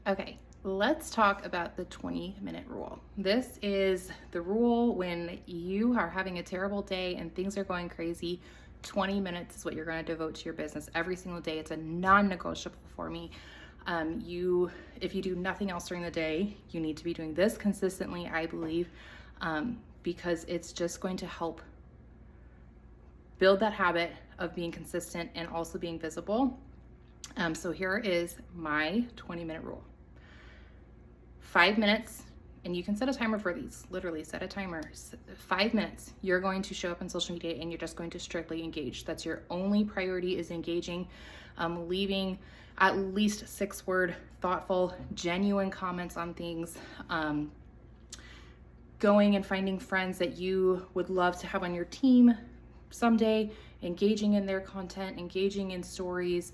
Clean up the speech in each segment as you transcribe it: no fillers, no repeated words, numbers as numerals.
Okay, let's talk about the 20-minute rule. This is the rule when you are having a terrible day and things are going crazy. 20 minutes is what you're going to devote to your business every single day. It's a non-negotiable for me. If you do nothing else during the day, you need to be doing this consistently, I believe, because it's just going to help build that habit of being consistent and also being visible. So here is my 20-minute rule. 5 minutes, and you can set a timer for these, literally set a timer. 5 minutes, you're going to show up on social media and you're just going to strictly engage. That's your only priority, is engaging, leaving at least 6-word, thoughtful, genuine comments on things, going and finding friends that you would love to have on your team someday, engaging in their content, engaging in stories,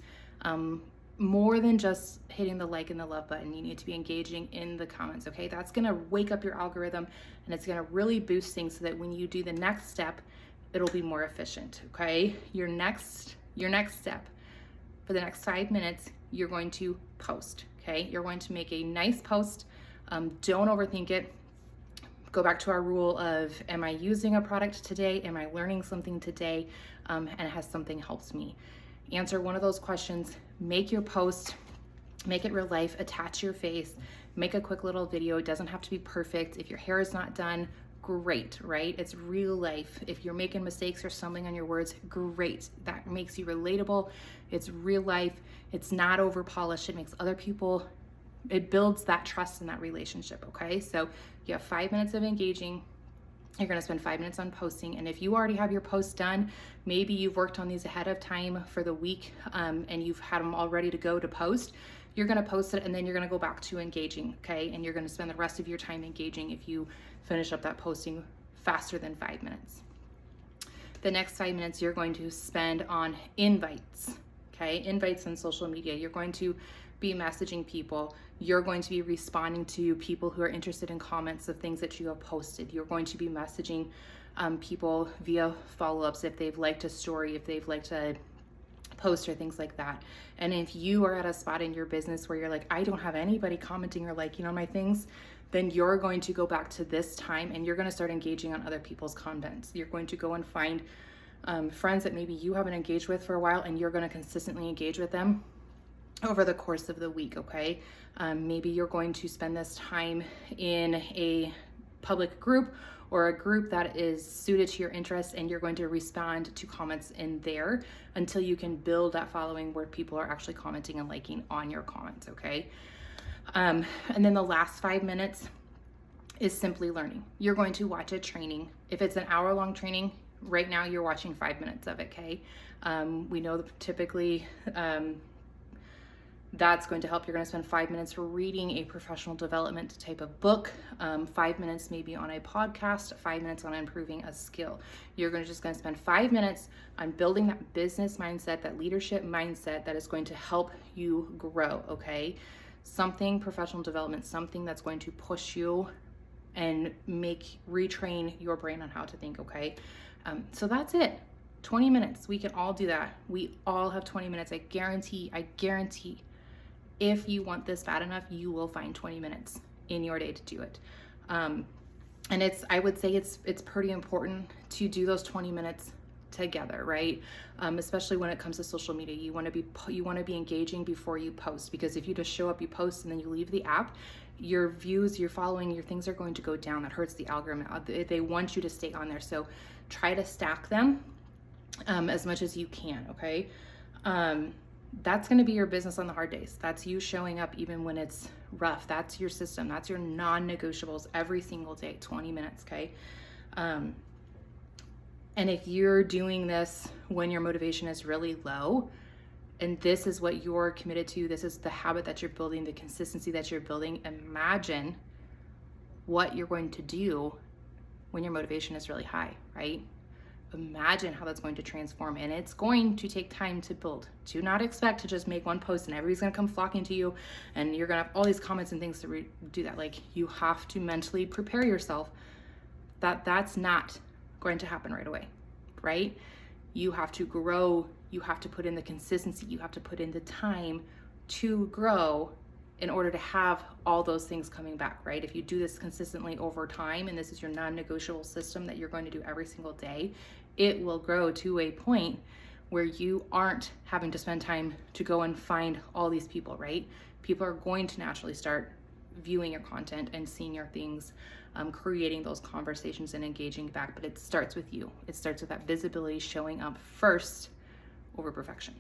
more than just hitting the like and the love button. You need to be engaging in the comments, okay? That's gonna wake up your algorithm and it's gonna really boost things so that when you do the next step, it'll be more efficient, okay? Your next step for the next 5 minutes, you're going to post, okay? You're going to make a nice post. Don't overthink it. Go back to our rule of, am I using a product today? Am I learning something today? And has something helped me? Answer one of those questions, make your post, make it real life, attach your face, make a quick little video. It doesn't have to be perfect. If your hair is not done, great, right? It's real life. If you're making mistakes or stumbling on your words, great. That makes you relatable. It's real life. It's not over polished. It makes other people, it builds that trust in that relationship, okay? So you have 5 minutes of engaging. You're gonna spend 5 minutes on posting. And if you already have your posts done, maybe you've worked on these ahead of time for the week, and you've had them all ready to go to post, you're gonna post it and then you're gonna go back to engaging, okay? And you're gonna spend the rest of your time engaging if you finish up that posting faster than 5 minutes. The next 5 minutes you're going to spend on invites, okay? Invites on social media. You're going to be messaging people. You're going to be responding to people who are interested in comments of things that you have posted. You're going to be messaging people via follow-ups if they've liked a story, if they've liked a post or things like that. And if you are at a spot in your business where you're like, I don't have anybody commenting or liking on my things, then you're going to go back to this time and you're going to start engaging on other people's comments. You're going to go and find friends that maybe you haven't engaged with for a while, and you're going to consistently engage with them over the course of the week, okay? Maybe you're going to spend this time in a public group or a group that is suited to your interests, and you're going to respond to comments in there until you can build that following where people are actually commenting and liking on your comments, okay? And then the last 5 minutes is simply learning. You're going to watch a training. If it's an hour-long training, right now you're watching 5 minutes of it, okay? We know that typically that's going to help. You're going to spend 5 minutes reading a professional development type of book, 5 minutes maybe on a podcast, 5 minutes on improving a skill. You're just going to spend 5 minutes on building that business mindset, that leadership mindset that is going to help you grow, okay? Something professional development, something that's going to push you and retrain your brain on how to think, okay? So that's it. 20 minutes. We can all do that. We all have 20 minutes. I guarantee. If you want this bad enough, you will find 20 minutes in your day to do it. And I would say it's pretty important to do those 20 minutes together, right? Especially when it comes to social media. You want to be engaging before you post, because if you just show up, you post, and then you leave the app, your views, your following, your things are going to go down. That hurts the algorithm. They want you to stay on there. So try to stack them as much as you can, okay? That's going to be your business on the hard days. That's you showing up even when it's rough. That's your system. That's your non-negotiables every single day, 20 minutes, okay? And if you're doing this when your motivation is really low, and this is what you're committed to, this is the habit that you're building, the consistency that you're building, imagine what you're going to do when your motivation is really high, right? Imagine how that's going to transform, and it's going to take time to build. Do not expect to just make one post and everybody's gonna come flocking to you and you're gonna have all these comments and things to do that. Like, you have to mentally prepare yourself that that's not going to happen right away, right? You have to grow, you have to put in the consistency, you have to put in the time to grow in order to have all those things coming back, right? If you do this consistently over time, and this is your non-negotiable system that you're going to do every single day, it will grow to a point where you aren't having to spend time to go and find all these people, right? People are going to naturally start viewing your content and seeing your things, creating those conversations and engaging back. But it starts with you. It starts with that visibility showing up first over perfection.